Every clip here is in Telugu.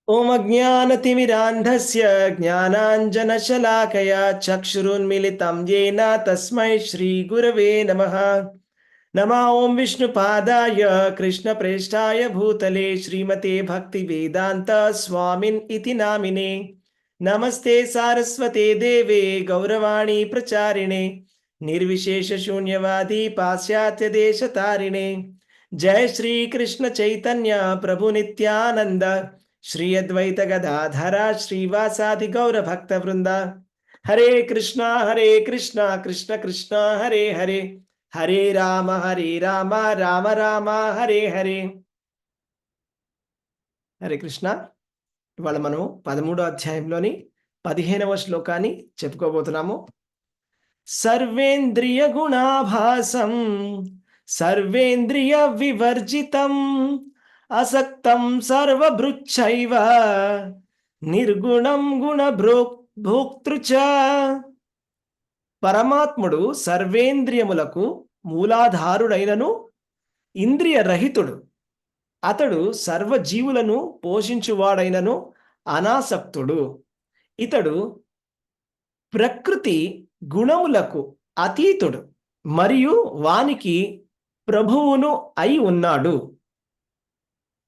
ఓం అజ్ఞానతిమిరాంధస్య జ్ఞానాంజనశలాకయా చక్షురున్మిలితం యేన తస్మై శ్రీగురవే నమః. నమో ఓం విష్ణుపాదాయ కృష్ణప్రేష్ఠాయ భూతలే శ్రీమతే భక్తివేదాంత స్వామిన్ ఇతి నామినే. నమస్తే సారస్వతే దేవే గౌరవాణి ప్రచారిణే నిర్విశేష శూన్యవాది పాశ్చాత్య దేశతారిణే. జయ శ్రీకృష్ణ చైతన్య ప్రభు నిత్యానంద శ్రీ అద్వైత గదాధర శ్రీవాసాది గౌర భక్త వృంద. హరే కృష్ణ కృష్ణ కృష్ణ హరే హరే, హరే రామ రామ రామ హరే హరే. హరే కృష్ణ. ఇవాళ మనం 13వ అధ్యాయంలోని 15వ శ్లోకాన్ని చెప్పుకోబోతున్నాము. సర్వేంద్రియ గుణాభాసం సర్వేంద్రియ వివర్జితం అసక్తం సర్వభృచ్చైవ నిర్గుణం భోక్తృ చ. పరమాత్ముడు సర్వేంద్రియములకు మూలాధారుడైనను ఇంద్రియ రహితుడు. అతడు సర్వజీవులను పోషించువాడైనను అనాసక్తుడు. ఇతడు ప్రకృతి గుణములకు అతీతుడు మరియు వానికి ప్రభువును అయి ఉన్నాడు.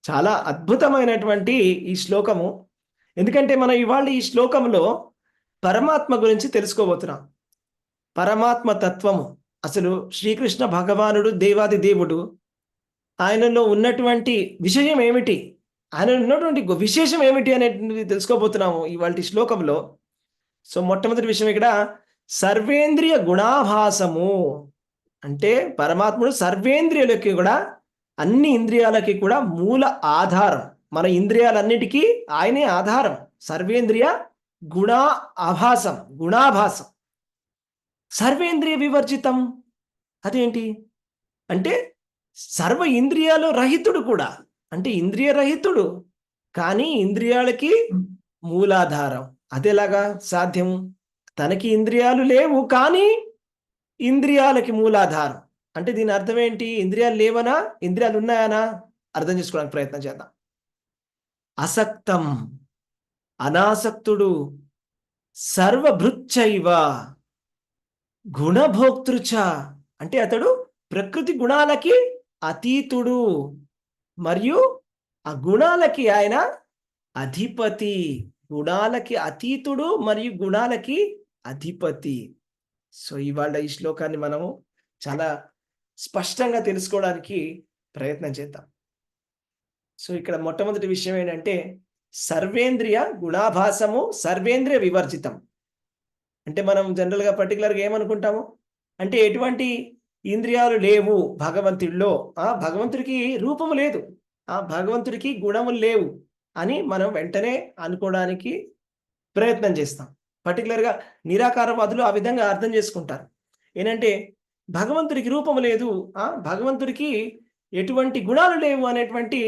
చాలా అద్భుతమైనటువంటి ఈ శ్లోకము. ఎందుకంటే మనం ఇవాళ ఈ శ్లోకంలో పరమాత్మ గురించి తెలుసుకోబోతున్నాం. పరమాత్మ తత్వము, అసలు శ్రీకృష్ణ భగవానుడు దేవాది దేవుడు, ఆయనలో ఉన్నటువంటి విషయం ఏమిటి, ఆయనలో ఉన్నటువంటి విశేషం ఏమిటి అనేది తెలుసుకోబోతున్నాము ఇవాళ శ్లోకంలో. సో మొట్టమొదటి విషయం ఇక్కడ సర్వేంద్రియ గుణాభాసము అంటే పరమాత్ముడు సర్వేంద్రియులకి కూడా, అన్ని ఇంద్రియాలకి కూడా మూల ఆధారం. మన ఇంద్రియాలన్నిటికీ ఆయనే ఆధారం. సర్వేంద్రియ గుణాభాసం. సర్వేంద్రియ వివర్జితం అదేంటి అంటే సర్వ ఇంద్రియాలు రహితుడు కూడా, అంటే ఇంద్రియ రహితుడు కానీ ఇంద్రియాలకి మూలాధారం. అదేలాగా సాధ్యము? తనకి ఇంద్రియాలు లేవు కానీ ఇంద్రియాలకి మూలాధారం. అంటే దీని అర్థం ఏంటి? ఇంద్రియాలు లేవనా, ఇంద్రియాలు ఉన్నాయనా అర్థం చేసుకోవడానికి ప్రయత్నం చేద్దాం. అసక్తం అనాసక్తుడు, సర్వభృచ్చైవ గుణభోక్తృచ అంటే అతడు ప్రకృతి గుణాలకి అతీతుడు మరియు ఆ గుణాలకి ఆయన అధిపతి. గుణాలకి అతీతుడు మరియు గుణాలకి అధిపతి. సో ఇవాళ ఈ శ్లోకాన్ని మనము చాలా స్పష్టంగా తెలుసుకోవడానికి ప్రయత్నం చేద్దాం. సో ఇక్కడ మొట్టమొదటి విషయం ఏంటంటే సర్వేంద్రియ గుణాభాసము సర్వేంద్రియ వివర్జితం. అంటే మనం జనరల్గా పర్టికులర్గా ఏమనుకుంటాము అంటే ఎటువంటి ఇంద్రియాలు లేవు భగవంతుడిలో, భగవంతుడికి రూపము లేదు, భగవంతుడికి గుణములు లేవు అని మనం వెంటనే అనుకోవడానికి ప్రయత్నం చేస్తాం. పర్టికులర్గా నిరాకారవాదులు ఆ విధంగా అర్థం చేసుకుంటారు. ఏంటంటే భగవంతుడికి రూపము లేదు, భగవంతుడికి ఎటువంటి గుణాలు లేవు అనేటువంటి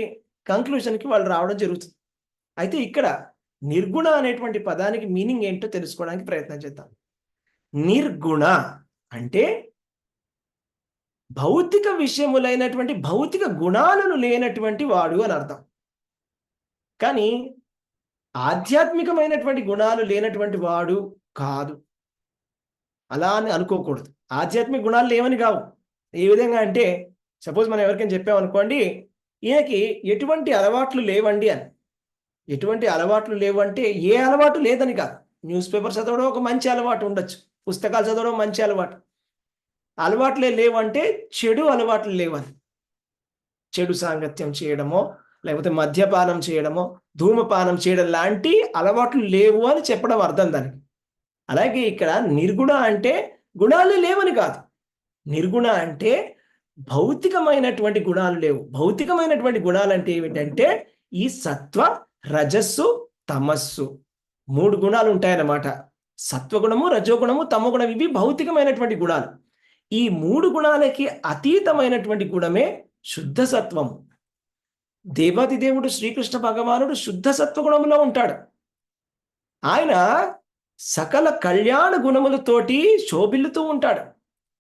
కంక్లూషన్కి వాళ్ళు రావడం జరుగుతుంది. అయితే ఇక్కడ నిర్గుణ అనేటువంటి పదానికి మీనింగ్ ఏంటో తెలుసుకోవడానికి ప్రయత్నం చేద్దాం. నిర్గుణ అంటే భౌతిక విషయములైనటువంటి భౌతిక గుణాలను లేనటువంటి వాడు అని అర్థం. కానీ ఆధ్యాత్మికమైనటువంటి గుణాలు లేనటువంటి వాడు కాదు, అలా అని అనుకోకూడదు. ఆధ్యాత్మిక గుణాలు లేవని కావు. ఏ విధంగా అంటే సపోజ్ మనం ఎవరికైనా చెప్పామనుకోండి, ఈయనకి ఎటువంటి అలవాట్లు లేవండి అని. ఎటువంటి అలవాట్లు లేవు అంటే ఏ అలవాటు లేదని కాదు. న్యూస్ పేపర్ చదవడం ఒక మంచి అలవాటు ఉండొచ్చు, పుస్తకాలు చదవడం మంచి అలవాటు. అలవాట్లే లేవంటే చెడు అలవాట్లు లేవని. చెడు సాంగత్యం చేయడమో లేకపోతే మద్యపానం చేయడమో ధూమపానం చేయడం లాంటి అలవాట్లు లేవు అని చెప్పడం అర్థం దానికి. అలాగే ఇక్కడ నిర్గుణ అంటే గుణాలు లేవని కాదు. నిర్గుణ అంటే భౌతికమైనటువంటి గుణాలు లేవు. భౌతికమైనటువంటి గుణాలు అంటే ఏమిటంటే ఈ సత్వ రజస్సు తమస్సు 3 గుణాలు ఉంటాయన్నమాట. సత్వగుణము రజోగుణము తమోగుణం, ఇవి భౌతికమైనటువంటి గుణాలు. ఈ 3 గుణాలకి అతీతమైనటువంటి గుణమే శుద్ధ సత్వము. దేవాది దేవుడు శ్రీకృష్ణ భగవానుడు శుద్ధ సత్వగుణములో ఉంటాడు. ఆయన సకల కళ్యాణ గుణములతోటి శోభిల్లుతూ ఉంటాడు.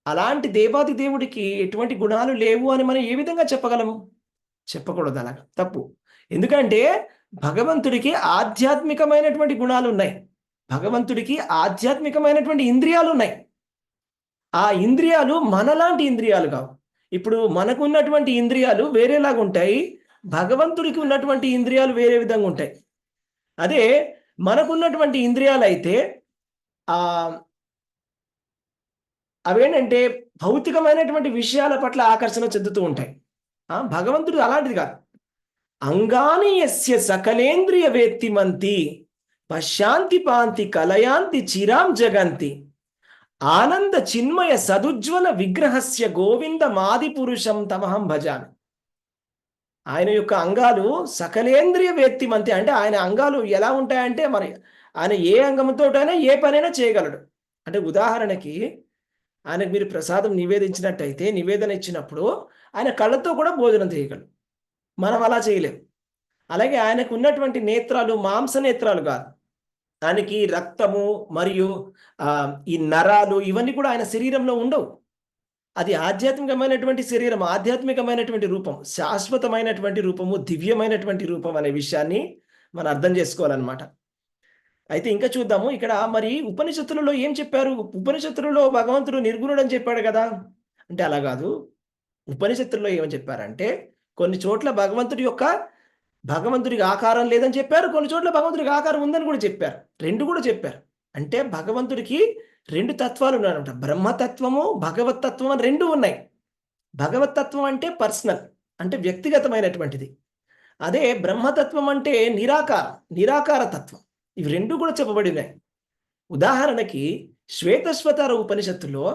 అలాంటి దేవాది దేవుడికి ఎటువంటి గుణాలు లేవు అని మనం ఏ విధంగా చెప్పగలము? చెప్పకూడదు, అలాగా తప్పు. ఎందుకంటే భగవంతుడికి ఆధ్యాత్మికమైనటువంటి గుణాలు ఉన్నాయి. భగవంతుడికి ఆధ్యాత్మికమైనటువంటి ఇంద్రియాలు ఉన్నాయి. ఆ ఇంద్రియాలు మనలాంటి ఇంద్రియాలు కావు. ఇప్పుడు మనకున్నటువంటి ఇంద్రియాలు వేరేలాగా ఉంటాయి, భగవంతుడికి ఉన్నటువంటి ఇంద్రియాలు వేరే విధంగా ఉంటాయి. అదే మనకున్నటువంటి ఇంద్రియాలు అయితే అవేంటంటే భౌతికమైనటువంటి విషయాల పట్ల ఆకర్షణ చెందుతూ ఉంటాయి. భగవంతుడు అలాంటిది కాదు. అంగాని యస్య సకలేంద్రియ వేత్తిమంతి పశ్యాంతి పాంతి కలయాంతి చిరాం జగంతి ఆనంద చిన్మయ సదుజ్వల విగ్రహస్య గోవింద మాది పురుషం తమహం భజామి. ఆయన యొక్క అంగాలు సకలేంద్రియ వేత్తిమంతి అంటే ఆయన అంగాలు ఎలా ఉంటాయంటే మరి ఆయన ఏ అంగంతోటైనా ఏ పనైనా చేయగలడు. అంటే ఉదాహరణకి ఆయనకు మీరు ప్రసాదం నివేదించినట్టయితే నివేదన ఇచ్చినప్పుడు ఆయన కళ్ళతో కూడా భోజనం చేయగలడు. మనం అలా చేయలేము. అలాగే ఆయనకు ఉన్నటువంటి నేత్రాలు మాంస నేత్రాలు కాదు. ఆయనకి రక్తము మరియు ఈ నరాలు ఇవన్నీ కూడా ఆయన శరీరంలో ఉండవు. అది ఆధ్యాత్మికమైనటువంటి శరీరం, ఆధ్యాత్మికమైనటువంటి రూపం, శాశ్వతమైనటువంటి రూపము, దివ్యమైనటువంటి రూపం అనే విషయాన్ని మనం అర్థం చేసుకోవాలన్నమాట. అయితే ఇంకా చూద్దాము. ఇక్కడ మరి ఉపనిషత్తులలో ఏం చెప్పారు? ఉపనిషత్తులలో భగవంతుడు నిర్గుణుడు అని చెప్పాడు కదా. అంటే అలా కాదు. ఉపనిషత్తుల్లో ఏమని చెప్పారంటే కొన్ని చోట్ల భగవంతుడికి ఆకారం లేదని చెప్పారు, కొన్ని చోట్ల భగవంతుడికి ఆకారం ఉందని కూడా చెప్పారు. రెండు కూడా చెప్పారు. అంటే భగవంతుడికి రెండు తత్వాలు ఉన్నాయంట. బ్రహ్మతత్వము, భగవతత్వం అని రెండు ఉన్నాయి. భగవతత్వం అంటే పర్సనల్, అంటే వ్యక్తిగతమైనటువంటిది. అదే బ్రహ్మతత్వం అంటే నిరాకార తత్వం. ఇవి రెండు కూడా చెప్పబడినాయి. ఉదాహరణకి శ్వేతశ్వతర ఉపనిషత్తులో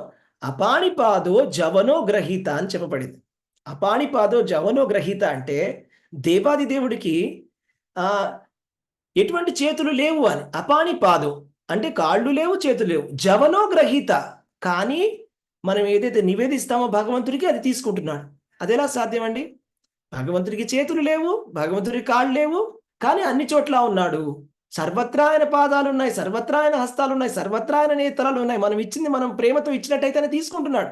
అపాణిపాదో జవనో గ్రహీత అని చెప్పబడింది. అపాణిపాదో జవనో గ్రహీత అంటే దేవాది దేవుడికి ఎటువంటి చేతులు లేవు అని. అపాణిపాదో అంటే కాళ్ళు లేవు, చేతులు లేవు. జవనో గ్రహీత, కానీ మనం ఏదైతే నివేదిస్తామో భగవంతుడికి అది తీసుకుంటున్నాడు. అది ఎలా సాధ్యం అండి? భగవంతుడికి చేతులు లేవు, భగవంతుడికి కాళ్ళు లేవు, కానీ అన్ని చోట్ల ఉన్నాడు. సర్వత్రా ఆయన పాదాలు ఉన్నాయి, సర్వత్రా ఆయన హస్తాలు ఉన్నాయి, సర్వత్రా ఆయన నేత్రాలు ఉన్నాయి. మనం ఇచ్చింది మనం ప్రేమతో ఇచ్చినట్టయితే తీసుకుంటున్నాడు.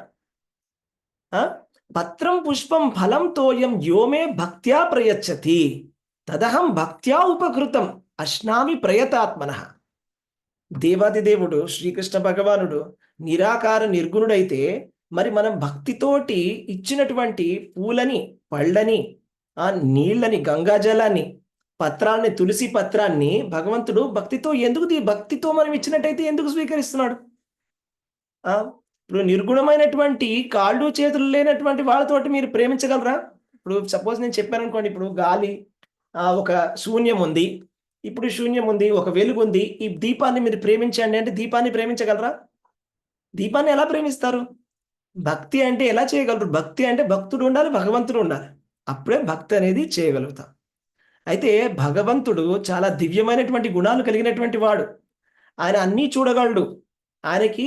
పత్రం పుష్పం ఫలం తోయం యోమే భక్త్యా ప్రయచ్చతి తదహం భక్త్యా ఉపకృతం అశ్నామి ప్రయతాత్మన. దేవాది దేవుడు శ్రీకృష్ణ భగవానుడు నిరాకార నిర్గుణుడైతే మరి మనం భక్తితోటి ఇచ్చినటువంటి పూలని, పళ్ళని, నీళ్ళని, గంగాజలాన్ని, పత్రాన్ని, తులసి పత్రాన్ని భగవంతుడు భక్తితో మనం ఇచ్చినట్టయితే ఎందుకు స్వీకరిస్తున్నాడు? ఇప్పుడు నిర్గుణమైనటువంటి కాళ్ళు చేతులు లేనటువంటి వాళ్ళతోటి మీరు ప్రేమించగలరా? ఇప్పుడు సపోజ్ నేను చెప్పాను అనుకోండి, ఇప్పుడు గాలి, ఒక శూన్యం ఉంది, ఒక వెలుగు ఉంది, ఈ దీపాన్ని మీరు ప్రేమించండి అంటే దీపాన్ని ప్రేమించగలరా? దీపాన్ని ఎలా ప్రేమిస్తారు? భక్తి అంటే ఎలా చేయగలరు? భక్తి అంటే భక్తుడు ఉండాలి, భగవంతుడు ఉండాలి, అప్పుడే భక్తి అనేది చేయగలుగుతాం. అయితే భగవంతుడు చాలా దివ్యమైనటువంటి గుణాలు కలిగినటువంటి వాడు. ఆయన అన్నీ చూడగలడు. ఆయనకి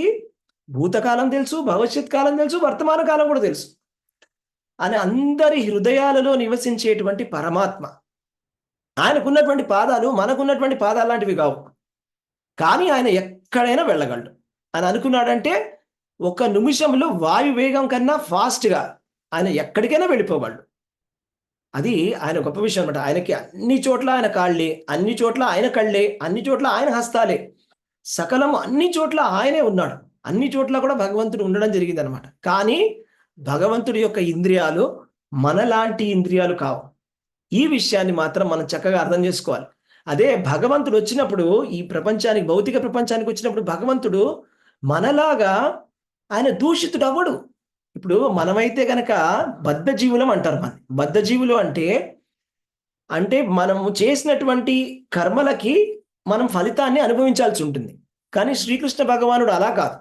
భూతకాలం తెలుసు, భవిష్యత్ కాలం తెలుసు, వర్తమాన కాలం కూడా తెలుసు. ఆయన అందరి హృదయాలలో నివసించేటువంటి పరమాత్మ. ఆయనకున్నటువంటి పాదాలు మనకున్నటువంటి పాదాలు లాంటివి కావు, కానీ ఆయన ఎక్కడైనా వెళ్ళగలడు. ఆయన అనుకున్నాడంటే ఒక నిమిషంలో వాయు వేగం కన్నా ఫాస్ట్గా ఆయన ఎక్కడికైనా వెళ్ళిపోగలడు. అది ఆయన గొప్ప విషయం అనమాట. ఆయనకి అన్ని చోట్ల ఆయన కాళ్ళే, అన్ని చోట్ల ఆయన కళ్ళే, అన్ని చోట్ల ఆయన హస్తాలే, సకలము అన్ని చోట్ల ఆయనే ఉన్నాడు. అన్ని చోట్ల కూడా భగవంతుడు ఉండడం జరిగింది అనమాట. కానీ భగవంతుడి యొక్క ఇంద్రియాలు మనలాంటి ఇంద్రియాలు కావు. ఈ విషయాన్ని మాత్రం మనం చక్కగా అర్థం చేసుకోవాలి. అదే భగవంతుడు వచ్చినప్పుడు, ఈ ప్రపంచానికి, భౌతిక ప్రపంచానికి వచ్చినప్పుడు భగవంతుడు మనలాగా ఆయన దూషితుడు అవ్వడు. ఇప్పుడు మనమైతే కనుక బద్ధజీవులం అంటారు. బద్ధజీవులు అంటే మనము చేసినటువంటి కర్మలకి మనం ఫలితాన్ని అనుభవించాల్సి ఉంటుంది. కానీ శ్రీకృష్ణ భగవానుడు అలా కాదు.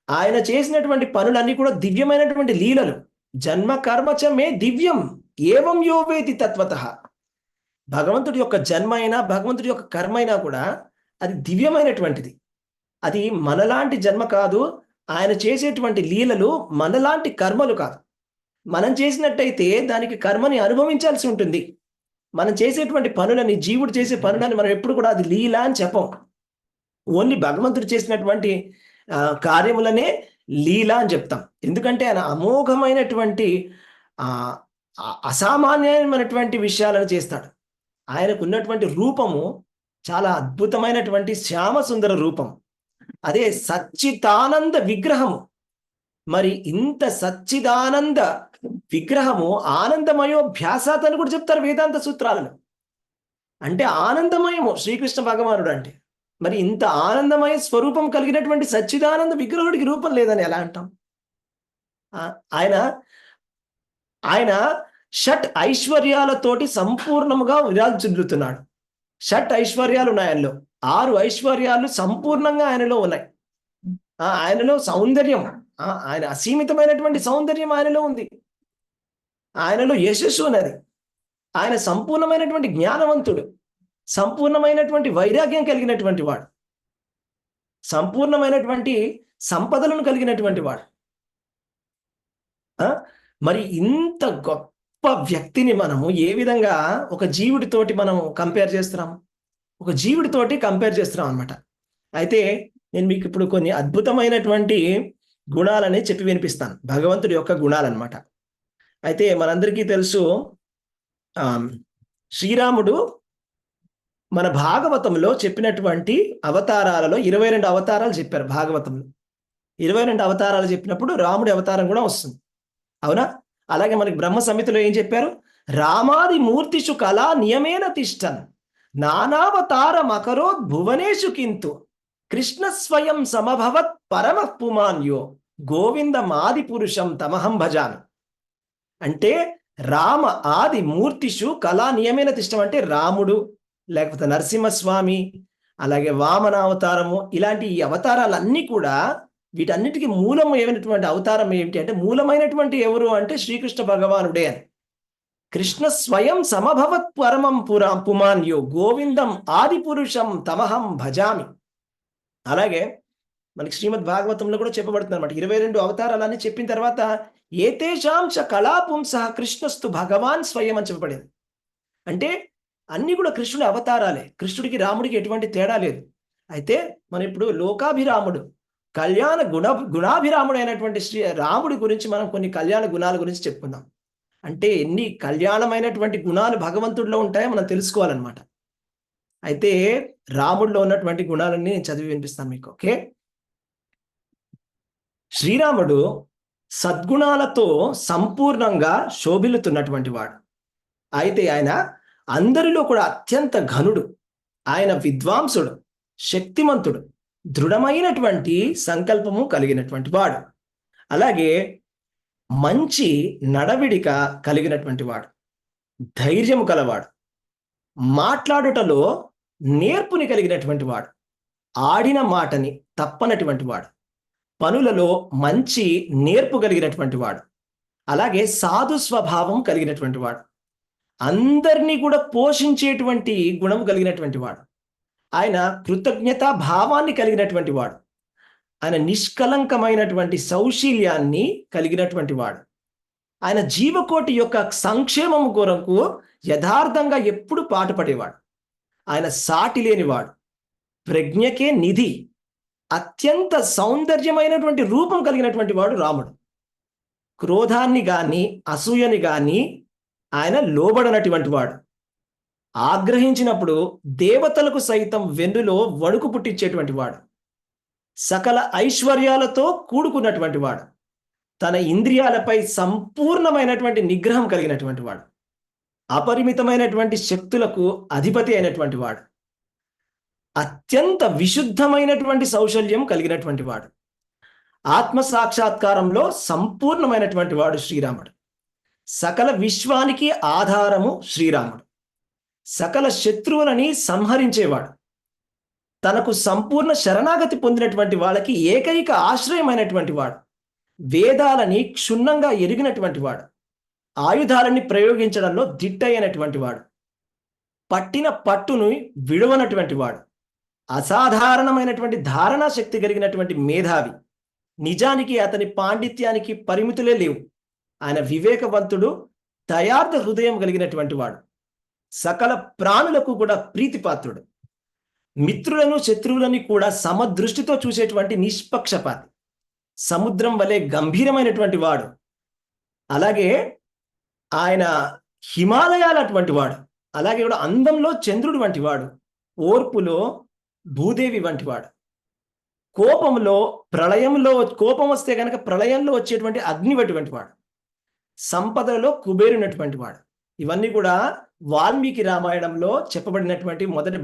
ఆయన చేసినటువంటి పనులన్నీ కూడా దివ్యమైనటువంటి లీలలు. జన్మ కర్మచమే దివ్యం ఏవం యోవేతి తత్వతః. భగవంతుడి యొక్క జన్మ అయినా, భగవంతుడి యొక్క కర్మ అయినా కూడా అది దివ్యమైనటువంటిది. అది మనలాంటి జన్మ కాదు. ఆయన చేసేటువంటి లీలలు మనలాంటి కర్మలు కాదు. మనం చేసినట్టయితే దానికి కర్మని అనుభవించాల్సి ఉంటుంది. మనం చేసేటువంటి పనులని, జీవుడు చేసే పనులని మనం ఎప్పుడు కూడా అది లీల అని చెప్పం. ఓన్లీ భగవంతుడు చేసినటువంటి కార్యములనే లీల అని చెప్తాం. ఎందుకంటే ఆయన అమోఘమైనటువంటి అసామాన్యమైనటువంటి విషయాలను చేస్తాడు. ఆయనకున్నటువంటి రూపము చాలా అద్భుతమైనటువంటి శ్యామ సుందర రూపం. అదే సచ్చిదానంద విగ్రహము. మరి ఇంత సచ్చిదానంద విగ్రహము ఆనందమయోభ్యాసాత్ అని కూడా చెప్తారు వేదాంత సూత్రాలను. అంటే ఆనందమయము శ్రీకృష్ణ భగవానుడు అంటే. మరి ఇంత ఆనందమయ స్వరూపం కలిగినటువంటి సచ్చిదానంద విగ్రహుడికి రూపం లేదని ఎలా అంటాం? ఆయన ఆయన షట్ ఐశ్వర్యాలతోటి సంపూర్ణముగా విరాజిల్లుతున్నాడు. షట్ ఐశ్వర్యాలు ఉన్నాయి ఆయనలో. 6 ఐశ్వర్యాలు సంపూర్ణంగా ఆయనలో ఉన్నాయి. ఆయనలో సౌందర్యం, ఆయన అసీమితమైనటువంటి సౌందర్యం ఆయనలో ఉంది. ఆయనలో యశస్సు ఉన్నది. ఆయన సంపూర్ణమైనటువంటి జ్ఞానవంతుడు, సంపూర్ణమైనటువంటి వైరాగ్యం కలిగినటువంటి వాడు, సంపూర్ణమైనటువంటి సంపదలను కలిగినటువంటి వాడు. మరి ఇంత గొప్ప వ్యక్తిని మనము ఏ విధంగా ఒక జీవుడితోటి మనం కంపేర్ చేస్తున్నాం? ఒక జీవుడితోటి కంపేర్ చేస్తున్నాం అనమాట. అయితే నేను మీకు ఇప్పుడు కొన్ని అద్భుతమైనటువంటి గుణాలని చెప్పి వినిపిస్తాను, భగవంతుడి యొక్క గుణాలన్నమాట. అయితే మనందరికీ తెలుసు, శ్రీరాముడు మన భాగవతంలో చెప్పినటువంటి అవతారాలలో 22 అవతారాలు చెప్పారు. భాగవతంలో 22 అవతారాలు చెప్పినప్పుడు రాముడి అవతారం కూడా వస్తుంది, అవునా? అలాగే మనకి బ్రహ్మ సంహితలో ఏం చెప్పారు? రామాది మూర్తిషు కళా నియమేన తిష్టన్ నానావతార మకరోద్ భువనేషు కింతు కృష్ణ స్వయం సమభవత్ పరమ పుమాన్యో గోవిందమాది పురుషం తమహం భజామి. అంటే రామ ఆది మూర్తిషు కళా నియమేన తిష్టం అంటే రాముడు, లేకపోతే నరసింహస్వామి, అలాగే వామన అవతారము, ఇలాంటి ఈ అవతారాలన్నీ కూడా వీటన్నిటికీ మూలం ఏమైనటువంటి అవతారం ఏమిటి అంటే, మూలమైనటువంటి ఎవరు అంటే శ్రీకృష్ణ భగవానుడే అని. కృష్ణ స్వయం సమభవత్ పరమం పుమాన్యో గోవిందం ఆది పురుషం తమహం భజామి. అలాగే మనకి శ్రీమద్ భాగవతంలో కూడా చెప్పబడుతుంది అనమాట. 22 అవతారాలని చెప్పిన తర్వాత ఏతేషాం చ కళాపుంసః కృష్ణస్తు భగవాన్ స్వయం అని చెప్పబడింది. అంటే అన్ని కూడా కృష్ణుడి అవతారాలే, కృష్ణుడికి రాముడికి ఎటువంటి తేడా లేదు. అయితే మనం ఇప్పుడు లోకాభిరాముడు, కళ్యాణ గుణాభిరాముడు అయినటువంటి శ్రీ రాముడి గురించి మనం కొన్ని కళ్యాణ గుణాల గురించి చెప్పుకుందాం. అంటే ఎన్ని కళ్యాణమైనటువంటి గుణాలు భగవంతుడిలో ఉంటాయో మనం తెలుసుకోవాలన్నమాట. అయితే రాముడిలో ఉన్నటువంటి గుణాలన్నీ నేను చదివి వినిపిస్తాను మీకు. ఓకే, శ్రీరాముడు సద్గుణాలతో సంపూర్ణంగా శోభిల్లుతున్నటువంటి వాడు. అయితే ఆయన అందరిలో కూడా అత్యంత ఘనుడు. ఆయన విద్వాంసుడు, శక్తిమంతుడు, దృఢమైనటువంటి సంకల్పము కలిగినటువంటి వాడు. అలాగే మంచి నడవిడిక కలిగినటువంటి వాడు, ధైర్యము కలవాడు, మాట్లాడుటలో నేర్పుని కలిగినటువంటి వాడు, ఆడిన మాటని తప్పనటువంటి వాడు, పనులలో మంచి నేర్పు కలిగినటువంటి వాడు, అలాగే సాధు స్వభావం కలిగినటువంటి వాడు, అందరినీ కూడా పోషించేటువంటి గుణము కలిగినటువంటి వాడు, ఆయన కృతజ్ఞతా భావాన్ని కలిగినటువంటి వాడు, ఆయన నిష్కలంకమైనటువంటి సౌశీల్యాన్ని కలిగినటువంటి వాడు, ఆయన జీవకోటి యొక్క సంక్షేమము కొరకు యథార్థంగా ఎప్పుడు పాటుపడేవాడు, ఆయన సాటి లేనివాడు, ప్రజ్ఞకే నిధి, అత్యంత సౌందర్యమైనటువంటి రూపం కలిగినటువంటి వాడు రాముడు. క్రోధాన్ని గాని అసూయని గాని ఆయన లోబడనటువంటి వాడు. ఆగ్రహించినప్పుడు దేవతలకు సైతం వెన్నులో వణుకు పుట్టించేటువంటి వాడు. సకల ఐశ్వర్యాలతో కూడుకున్నటువంటి వాడు. తన ఇంద్రియాలపై సంపూర్ణమైనటువంటి నిగ్రహం కలిగినటువంటి వాడు. అపరిమితమైనటువంటి శక్తులకు అధిపతి అయినటువంటి వాడు. అత్యంత విశుద్ధమైనటువంటి సౌశల్యం కలిగినటువంటి వాడు. ఆత్మ సాక్షాత్కారంలో సంపూర్ణమైనటువంటి వాడు శ్రీరాముడు. సకల విశ్వానికి ఆధారము శ్రీరాముడు. సకల శత్రువులని సంహరించేవాడు. తనకు సంపూర్ణ శరణాగతి పొందినటువంటి వాళ్ళకి ఏకైక ఆశ్రయమైనటువంటి వాడు. వేదాలని క్షుణ్ణంగా ఎరిగినటువంటి వాడు. ఆయుధాలని ప్రయోగించడంలో దిట్టయినటువంటి వాడు. పట్టిన పట్టును విడవనటువంటి వాడు. అసాధారణమైనటువంటి ధారణా శక్తి కలిగినటువంటి మేధావి. నిజానికి అతని పాండిత్యానికి పరిమితులే లేవు. ఆయన వివేకవంతుడు, దయార్థ హృదయం కలిగినటువంటి వాడు. సకల ప్రాణులకు కూడా ప్రీతిపాత్రుడు. మిత్రులను శత్రువులని కూడా సమదృష్టితో చూసేటువంటి నిష్పక్షపాతి. సముద్రం వలె గంభీరమైనటువంటి వాడు. అలాగే ఆయన హిమాలయాలటువంటి వాడు. అలాగే కూడా అందంలో చంద్రుడు వంటి వాడు, ఓర్పులో భూదేవి వంటి వాడు, కోపంలో ప్రళయంలో కోపం వస్తే కనుక ప్రళయంలో వచ్చేటువంటి అగ్ని వంటి వాడు, సంపదలో కుబేరునటువంటి వాడు. ఇవన్నీ కూడా వాల్మీకి రామాయణంలో చెప్పబడినటువంటి మొదటి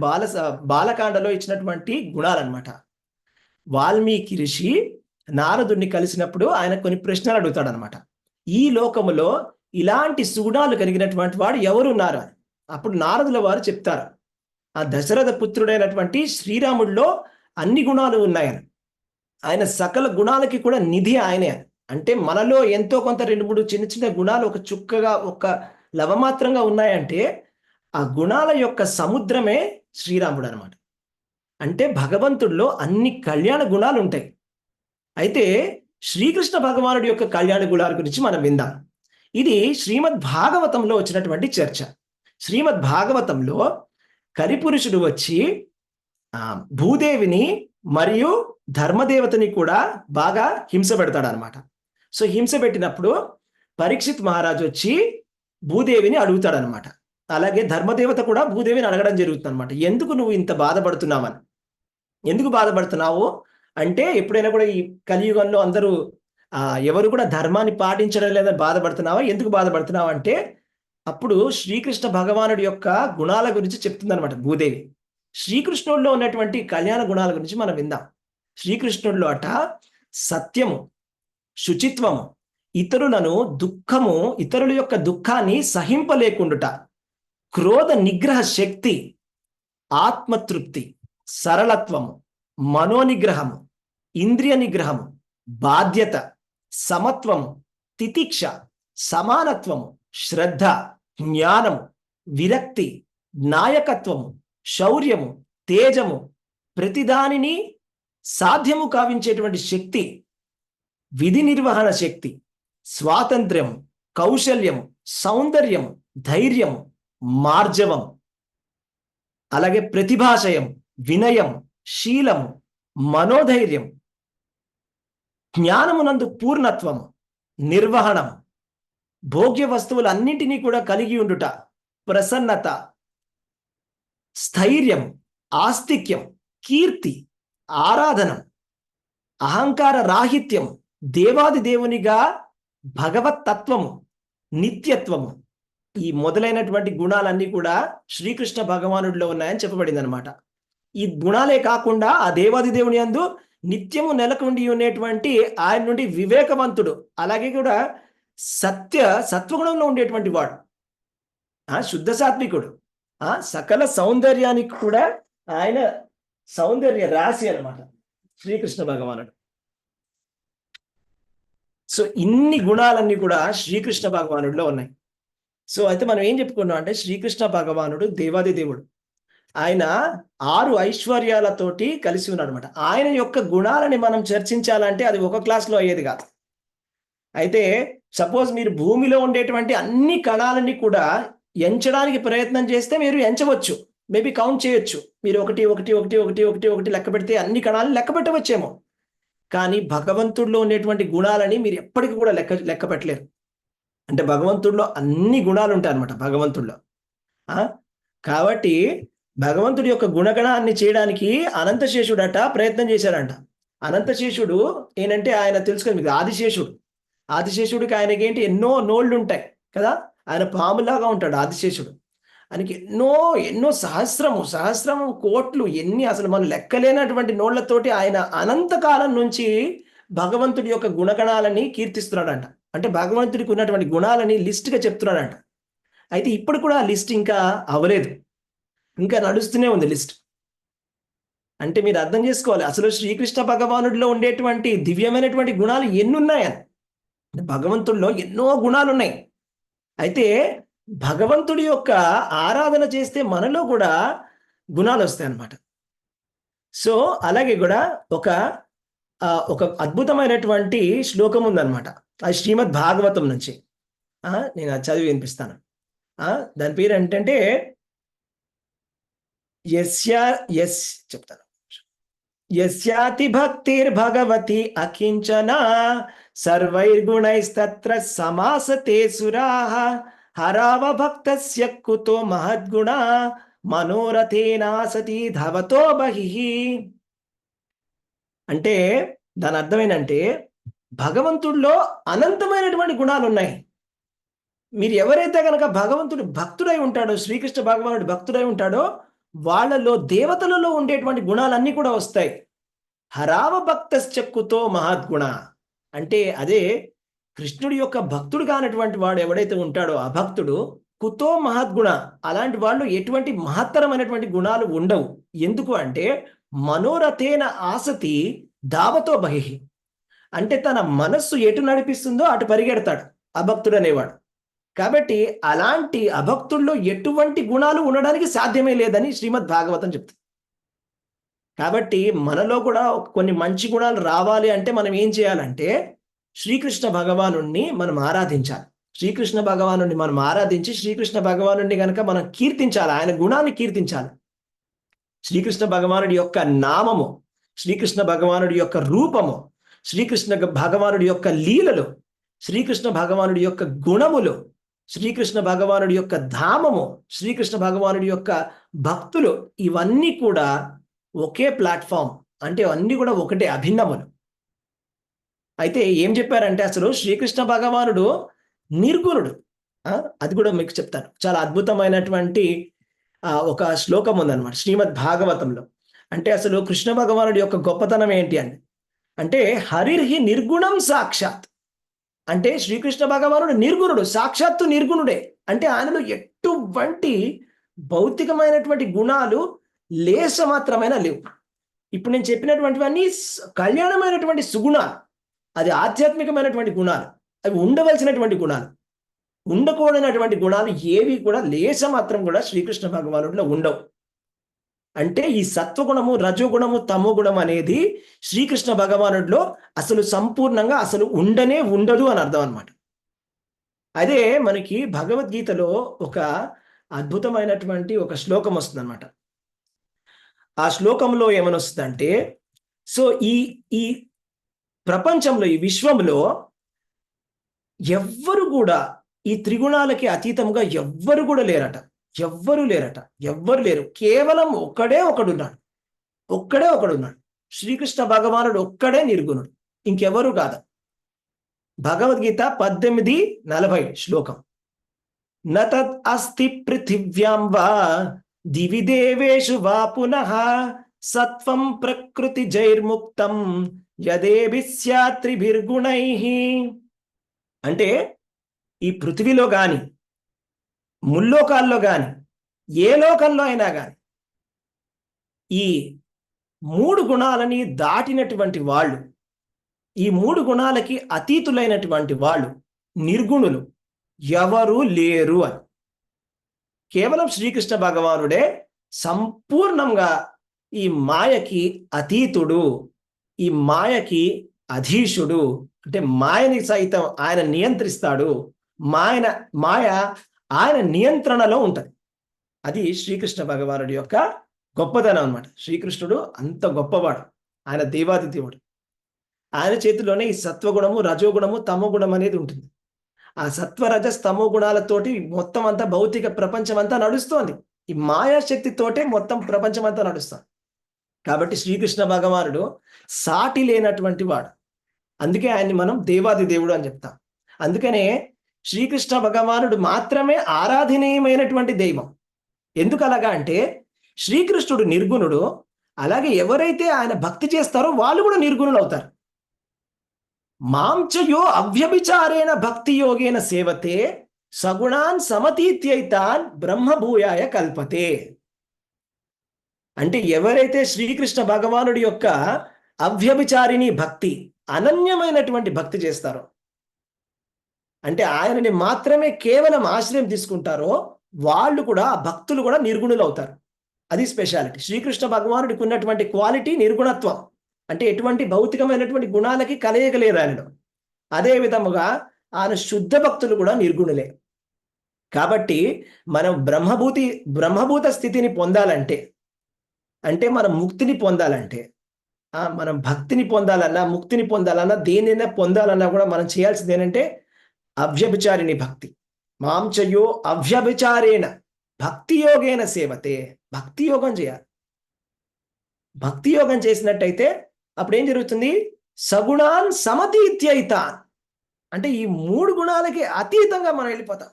బాలకాండలో ఇచ్చినటువంటి గుణాలన్నమాట. వాల్మీకి ఋషి నారదుడిని కలిసినప్పుడు ఆయన కొన్ని ప్రశ్నలు అడుగుతాడనమాట. ఈ లోకములో ఇలాంటి సుగుణాలు కలిగినటువంటి వాడు ఎవరున్నారు అని. అప్పుడు నారదుల వారు చెప్తారు, ఆ దశరథ పుత్రుడైనటువంటి శ్రీరాముడిలో అన్ని గుణాలు ఉన్నాయని, ఆయన సకల గుణాలకి కూడా నిధి ఆయనే అని. అంటే మనలో ఎంతో కొంత 2-3 చిన్న చిన్న గుణాలు ఒక చుక్కగా ఒక లవమాత్రంగా ఉన్నాయంటే ఆ గుణాల యొక్క సముద్రమే శ్రీరాముడు అనమాట. అంటే భగవంతుడిలో అన్ని కళ్యాణ గుణాలు ఉంటాయి. అయితే శ్రీకృష్ణ భగవానుడి యొక్క కళ్యాణ గుణాల గురించి మనం విందాం. ఇది శ్రీమద్ భాగవతంలో వచ్చినటువంటి చర్చ. శ్రీమద్ భాగవతంలో కలిపురుషుడు వచ్చి భూదేవిని మరియు ధర్మదేవతని కూడా బాగా హింస పెడతాడనమాట. సో హింస పెట్టినప్పుడు పరీక్షిత్ మహారాజు వచ్చి భూదేవిని అడుగుతాడనమాట. అలాగే ధర్మదేవత కూడా భూదేవిని అడగడం జరుగుతుంది అనమాట. ఎందుకు నువ్వు ఇంత బాధపడుతున్నావని. ఎందుకు బాధపడుతున్నావు అంటే, ఎప్పుడైనా కూడా ఈ కలియుగంలో అందరూ ఎవరు కూడా ధర్మాన్ని పాటించడం లేదని బాధపడుతున్నావా, ఎందుకు బాధపడుతున్నావు అంటే, అప్పుడు శ్రీకృష్ణ భగవానుడి యొక్క గుణాల గురించి చెప్తుందనమాట భూదేవి. శ్రీకృష్ణుడిలో ఉన్నటువంటి కళ్యాణ గుణాల గురించి మనం విందాం. శ్రీకృష్ణుడిలో అట సత్యము, శుచిత్వము, ఇతరుల యొక్క దుఃఖాన్ని సహింపలేకుండుట, క్రోధ నిగ్రహ శక్తి, ఆత్మతృప్తి, సరళత్వము, మనోనిగ్రహము, ఇంద్రియ నిగ్రహము, బాధ్యత, సమత్వము, తితిక్ష, సమానత్వము, శ్రద్ధ, జ్ఞానము, విరక్తి, నాయకత్వము, శౌర్యము, తేజము, ప్రతిదానిని సాధ్యము కావించేటువంటి శక్తి, విధి నిర్వహణ శక్తి, స్వాతంత్ర్యము, కౌశల్యము, సౌందర్యము, ధైర్యము, మార్జవము, అలాగే ప్రతిభాశయం, వినయము, శీలము, మనోధైర్యం, జ్ఞానమునందు పూర్ణత్వము, నిర్వహణము, భోగ్య వస్తువులన్నింటినీ కూడా కలిగి ఉండుట, ప్రసన్నత, స్థైర్యం, ఆస్తిక్యం, కీర్తి, ఆరాధనం, అహంకార రాహిత్యం, దేవాది దేవునిగా భగవత్ తత్వము, నిత్యత్వము, ఈ మొదలైనటువంటి గుణాలన్నీ కూడా శ్రీకృష్ణ భగవానుడిలో ఉన్నాయని చెప్పబడింది అనమాట. ఈ గుణాలే కాకుండా ఆ దేవాది దేవుని యందు నిత్యము నెలకొండి ఉండేటువంటి ఆయన నుండి వివేకవంతుడు, అలాగే కూడా సత్వగుణంలో ఉండేటువంటి వాడు, శుద్ధ సాత్వికుడు, సకల సౌందర్యానికి కూడా ఆయన సౌందర్య రాశి అనమాట శ్రీకృష్ణ భగవానుడు. సో ఇన్ని గుణాలన్నీ కూడా శ్రీకృష్ణ భగవానుడిలో ఉన్నాయి. సో అయితే మనం ఏం చెప్పుకున్నాం అంటే, శ్రీకృష్ణ భగవానుడు దేవాది దేవుడు, ఆయన 6 ఐశ్వర్యాలతోటి కలిసి ఉన్నాడు అనమాట. ఆయన యొక్క గుణాలని మనం చర్చించాలంటే అది ఒక క్లాస్లో అయ్యేది కాదు. అయితే సపోజ్ మీరు భూమిలో ఉండేటువంటి అన్ని కణాలని కూడా ఎంచడానికి ప్రయత్నం చేస్తే మీరు ఎంచవచ్చు, మేబీ కౌంట్ చేయొచ్చు. మీరు 1 1 1 1 1 1 లెక్క పెడితే అన్ని కణాలను లెక్క పెట్టవచ్చేమో. కానీ భగవంతుడిలో ఉండేటువంటి గుణాలని మీరు ఎప్పటికీ కూడా లెక్క పెట్టలేరు. అంటే భగవంతుడిలో అన్ని గుణాలు ఉంటాయి అన్నమాట భగవంతుడిలో. కాబట్టి భగవంతుడి యొక్క గుణగణాన్ని చేయడానికి అనంతశేషుడట ప్రయత్నం చేశాడంట. అనంతశేషుడు ఏంటంటే, ఆయన తెలుసుకొని మీకు ఆదిశేషుడికి ఆయనకి ఏంటి ఎన్నో నోళ్ళు ఉంటాయి కదా, ఆయన పాములాగా ఉంటాడు ఆదిశేషుడు. ఆయనకి ఎన్నో సహస్రము కోట్లు, ఎన్ని అసలు మనం లెక్కలేనటువంటి నోళ్లతోటి ఆయన అనంతకాలం నుంచి భగవంతుడి యొక్క గుణగణాలని కీర్తిస్తున్నాడంట. అంటే భగవంతుడికి ఉన్నటువంటి గుణాలని లిస్ట్గా చెప్తున్నాడంట. అయితే ఇప్పుడు కూడా ఆ లిస్ట్ ఇంకా అవ్వలేదు, ఇంకా నడుస్తూనే ఉంది లిస్ట్. అంటే మీరు అర్థం చేసుకోవాలి, అసలు శ్రీకృష్ణ భగవానుడిలో ఉండేటువంటి దివ్యమైనటువంటి గుణాలు ఎన్ని ఉన్నాయని. భగవంతుడిలో ఎన్నో గుణాలు ఉన్నాయి. అయితే భగవంతుడి యొక్క ఆరాధన చేస్తే మనలో కూడా గుణాలు వస్తాయి అన్నమాట. సో అలాగే కూడా ఒక అద్భుతమైనటువంటి శ్లోకం ఉందన్నమాట, అది శ్రీమద్ భాగవతం నుంచి. నేను అది చదివి వినిపిస్తాను. దాని పేరు ఏంటంటే చెప్తాను. యస్యాతి భక్తిర్భగవతి అకించన సర్వైర్గుణైస్తత్ర సమాసతే సురాః హరావ భక్తస్య కుతో మహద్గుణ మనోరథేనా సతీ ధవతో బహిః. అంటే దాని అర్థం ఏంటంటే భగవంతుడిలో అనంతమైనటువంటి గుణాలు ఉన్నాయి. మీరు ఎవరైతే కనుక భగవంతుడి భక్తుడై ఉంటాడో, శ్రీకృష్ణ భగవానుడి భక్తుడై ఉంటాడో, వాళ్ళలో దేవతలలో ఉండేటువంటి గుణాలన్నీ కూడా వస్తాయి. హరావ భక్తశ్చక్కుతో మహద్గుణ అంటే అదే కృష్ణుడి యొక్క భక్తుడు కానటువంటి వాడు ఎవడైతే ఉంటాడో అభక్తుడు, కుతో మహద్గుణ, అలాంటి వాళ్ళు ఎటువంటి మహత్తరమైనటువంటి గుణాలు ఉండవు. ఎందుకు అంటే మనోరథేన ఆసతి ధావతో బహిః. అంటే తన మనస్సు ఎటు నడిపిస్తుందో అటు పరిగెడతాడు అభక్తుడు అనేవాడు. కాబట్టి అలాంటి అభక్తుల్లో ఎటువంటి గుణాలు ఉండడానికి సాధ్యమే లేదని శ్రీమద్ భాగవతం చెప్తుంది. కాబట్టి మనలో కూడా కొన్ని మంచి గుణాలు రావాలి అంటే మనం ఏం చేయాలంటే శ్రీకృష్ణ భగవానుణ్ణి మనం ఆరాధించాలి. శ్రీకృష్ణ భగవానుణ్ణి మనం ఆరాధించి శ్రీకృష్ణ భగవానుణ్ణి కనుక మనం కీర్తించాలి, ఆయన గుణాన్ని కీర్తించాలి. శ్రీకృష్ణ భగవానుడి యొక్క నామము, శ్రీకృష్ణ భగవానుడి యొక్క రూపము, శ్రీకృష్ణ భగవానుడి యొక్క లీలలు, శ్రీకృష్ణ భగవానుడి యొక్క గుణములు, శ్రీకృష్ణ భగవానుడి యొక్క ధామము, శ్రీకృష్ణ భగవానుడి యొక్క భక్తులు, ఇవన్నీ కూడా ఒకే ప్లాట్ఫామ్. అంటే అన్నీ కూడా ఒకటే, అభిన్నములు. అయితే ఏం చెప్పారంటే అసలు శ్రీకృష్ణ భగవానుడు నిర్గుణుడు. అది కూడా మీకు చెప్తాను. చాలా అద్భుతమైనటువంటి ఒక శ్లోకం ఉందన్నమాట శ్రీమద్ భాగవతంలో. అంటే అసలు కృష్ణ భగవానుడి యొక్క గొప్పతనం ఏంటి అని అంటే హరిర్హి నిర్గుణం సాక్షాత్. అంటే శ్రీకృష్ణ భగవానుడు నిర్గుణుడు, సాక్షాత్తు నిర్గుణుడే. అంటే ఆయనలో ఎటువంటి భౌతికమైనటువంటి గుణాలు లేశ మాత్రమైనా లేవు. ఇప్పుడు నేను చెప్పినటువంటివన్నీ కళ్యాణమైనటువంటి సుగుణాలు, అది ఆధ్యాత్మికమైనటువంటి గుణాలు, అవి ఉండవలసినటువంటి గుణాలు. ఉండకూడనటువంటి గుణాలు ఏవి కూడా లేశ మాత్రం కూడా శ్రీకృష్ణ భగవానుడిలో ఉండవు. అంటే ఈ సత్వగుణము, రజోగుణము, తమో గుణం అనేది శ్రీకృష్ణ భగవానుడిలో అసలు సంపూర్ణంగా అసలు ఉండనే ఉండదు అని అర్థం అనమాట. అదే మనకి భగవద్గీతలో ఒక అద్భుతమైనటువంటి ఒక శ్లోకం వస్తుంది అనమాట. ఆ శ్లోకంలో ఏమని వస్తుందంటే, సో ఈ ప్రపంచంలో, ఈ విశ్వంలో ఎవ్వరు కూడా ఈ త్రిగుణాలకి అతీతంగా ఎవ్వరు కూడా లేరట. ఎవ్వరు లేరు. కేవలం ఒక్కడే ఒకడున్నాడు. శ్రీకృష్ణ భగవానుడు ఒక్కడే నిర్గుణుడు, ఇంకెవరు కాదు. భగవద్గీత 18:40 శ్లోకం. నతద్ అస్తి పృథివ్యాం వా దివి దేవేషు వా పునః సత్వం ప్రకృతి జైర్ముక్తం యదేభిస్యాత్రిభిర్గుణైః. అంటే ఈ పృథివీలో గాని, ముల్లోకాల్లో గాని, ఏ లోకంలో అయినా గాని ఈ 3 గుణాలని దాటినటువంటి వాళ్ళు, ఈ 3 గుణాలకి అతీతులైనటువంటి వాళ్ళు, నిర్గుణులు ఎవరు లేరు అని. కేవలం శ్రీకృష్ణ భగవానుడే సంపూర్ణంగా ఈ మాయకి అతీతుడు, ఈ మాయకి అధీశుడు. అంటే మాయని సైతం ఆయన నియంత్రిస్తాడు. మాయ ఆయన నియంత్రణలో ఉంటుంది. అది శ్రీకృష్ణ భగవానుడి యొక్క గొప్పదనం అన్నమాట. శ్రీకృష్ణుడు అంత గొప్పవాడు, ఆయన దేవాది దేవుడు. ఆయన చేతిలోనే ఈ సత్వగుణము, రజోగుణము, తమో గుణం అనేది ఉంటుంది. ఆ సత్వరజ తమో గుణాలతోటి మొత్తం అంతా భౌతిక ప్రపంచం అంతా నడుస్తోంది. ఈ మాయాశక్తితోటే మొత్తం ప్రపంచం అంతా నడుస్తుంది. కాబట్టి శ్రీకృష్ణ భగవానుడు సాటి లేనటువంటి వాడు. అందుకే ఆయన్ని మనం దేవాది దేవుడు అని చెప్తాం. అందుకనే శ్రీకృష్ణ భగవానుడు మాత్రమే ఆరాధనీయమైనటువంటి దైవం. ఎందుకు అలాగా అంటే శ్రీకృష్ణుడు నిర్గుణుడు, అలాగే ఎవరైతే ఆయన భక్తి చేస్తారో వాళ్ళు కూడా నిర్గుణులు అవుతారు. మాంచయో అవ్యభిచారేణ భక్తి యోగేన సేవతే సగుణాన్ సమతీత్యైతాన్ బ్రహ్మభూయాయ కల్పతే. అంటే ఎవరైతే శ్రీకృష్ణ భగవానుడి యొక్క అవ్యభిచారిణి భక్తి, అనన్యమైనటువంటి భక్తి చేస్తారో, అంటే ఆయనని మాత్రమే కేవలం ఆశ్రయం తీసుకుంటారో వాళ్ళు కూడా, భక్తులు కూడా నిర్గుణులు అవుతారు. అది స్పెషాలిటీ. శ్రీకృష్ణ భగవానుడికి ఉన్నటువంటి క్వాలిటీ నిర్గుణత్వం. అంటే ఎటువంటి భౌతికమైనటువంటి గుణాలకి కలయగలేరు ఆయనలో. అదే విధముగా ఆయన శుద్ధ భక్తులు కూడా నిర్గుణులే. కాబట్టి మనం బ్రహ్మభూత స్థితిని పొందాలంటే, అంటే మనం ముక్తిని పొందాలంటే, మనం భక్తిని పొందాలన్నా, ముక్తిని పొందాలన్నా, దేనైనా పొందాలన్నా కూడా మనం చేయాల్సింది ఏంటంటే అవ్యభిచారిణి భక్తి. మాంచయో అవ్యభిచారేణ భక్తి యోగేన సేవతే. భక్తి యోగం చేయాలి. భక్తి యోగం చేసినట్టయితే అప్పుడు ఏం జరుగుతుంది? సగుణాన్ సమతీత్యయితాన్, అంటే ఈ 3 గుణాలకి అతీతంగా మనం వెళ్ళిపోతాం.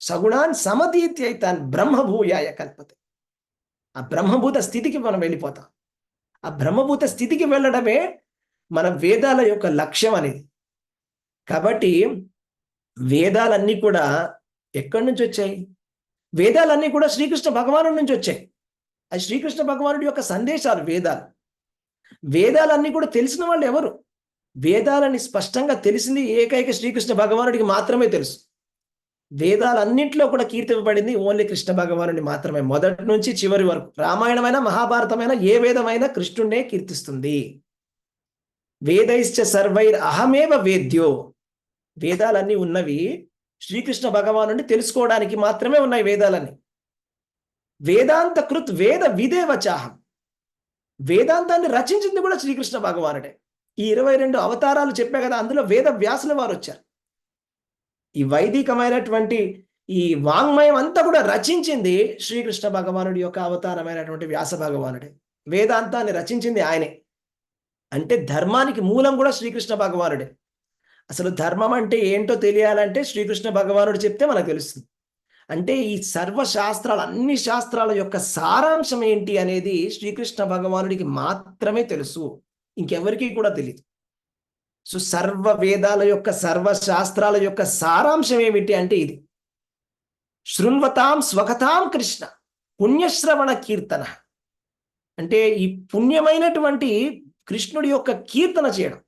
సగుణాన్ సమతీత్యయితాన్ బ్రహ్మభూయాయ కల్పతే. ఆ బ్రహ్మభూత స్థితికి మనం వెళ్ళిపోతాం. ఆ బ్రహ్మభూత స్థితికి వెళ్ళడమే మన వేదాల యొక్క లక్ష్యం అనేది. కాబట్టి వేదాలన్నీ కూడా ఎక్కడి నుంచి వచ్చాయి? వేదాలన్నీ కూడా శ్రీకృష్ణ భగవానుడి నుంచి వచ్చాయి. అది శ్రీకృష్ణ భగవానుడి యొక్క సందేశాలు వేదాలు. వేదాలన్నీ కూడా తెలిసిన వాళ్ళు ఎవరు? వేదాలని స్పష్టంగా తెలిసింది ఏకైక శ్రీకృష్ణ భగవానుడికి మాత్రమే తెలుసు. వేదాలన్నింటిలో కూడా కీర్తింపబడింది ఓన్లీ కృష్ణ భగవానుడిని మాత్రమే. మొదటి నుంచి చివరి వరకు రామాయణమైన మహాభారతమైన ఏ వేదమైనా కృష్ణుడినే కీర్తిస్తుంది. వేదైశ్చ సర్వైర్ అహమేవ వేద్యో. వేదాలన్నీ ఉన్నవి శ్రీకృష్ణ భగవానుడిని తెలుసుకోవడానికి మాత్రమే ఉన్నాయి వేదాలన్నీ. వేదాంత కృత్ వేద విదేవచాహం. వేదాంతాన్ని రచించింది కూడా శ్రీకృష్ణ భగవానుడే. ఈ 22 అవతారాలు చెప్పే కదా, అందులో వేద వ్యాసుల వారు వచ్చారు. ఈ వైదికమైనటువంటి ఈ వాంగ్మయం అంతా కూడా రచించింది శ్రీకృష్ణ భగవానుడి యొక్క అవతారమైనటువంటి వ్యాస భగవానుడే. వేదాంతాన్ని రచించింది ఆయనే. అంటే ధర్మానికి మూలం కూడా శ్రీకృష్ణ భగవానుడే. అసలు ధర్మం అంటే ఏంటో తెలియాలంటే శ్రీకృష్ణ భగవానుడు చెప్తే మనకు తెలుస్తుంది. అంటే ఈ సర్వశాస్త్రాలు, అన్ని శాస్త్రాల యొక్క సారాంశం ఏంటి అనేది శ్రీకృష్ణ భగవానుడికి మాత్రమే తెలుసు, ఇంకెవరికి కూడా తెలియదు. సో సర్వ వేదాల యొక్క, సర్వశాస్త్రాల యొక్క సారాంశం ఏమిటి అంటే ఇది. శృణ్వతాం స్వకథాం కృష్ణ పుణ్యశ్రవణ కీర్తన. అంటే ఈ పుణ్యమైనటువంటి కృష్ణుడి యొక్క కీర్తన చేయడం,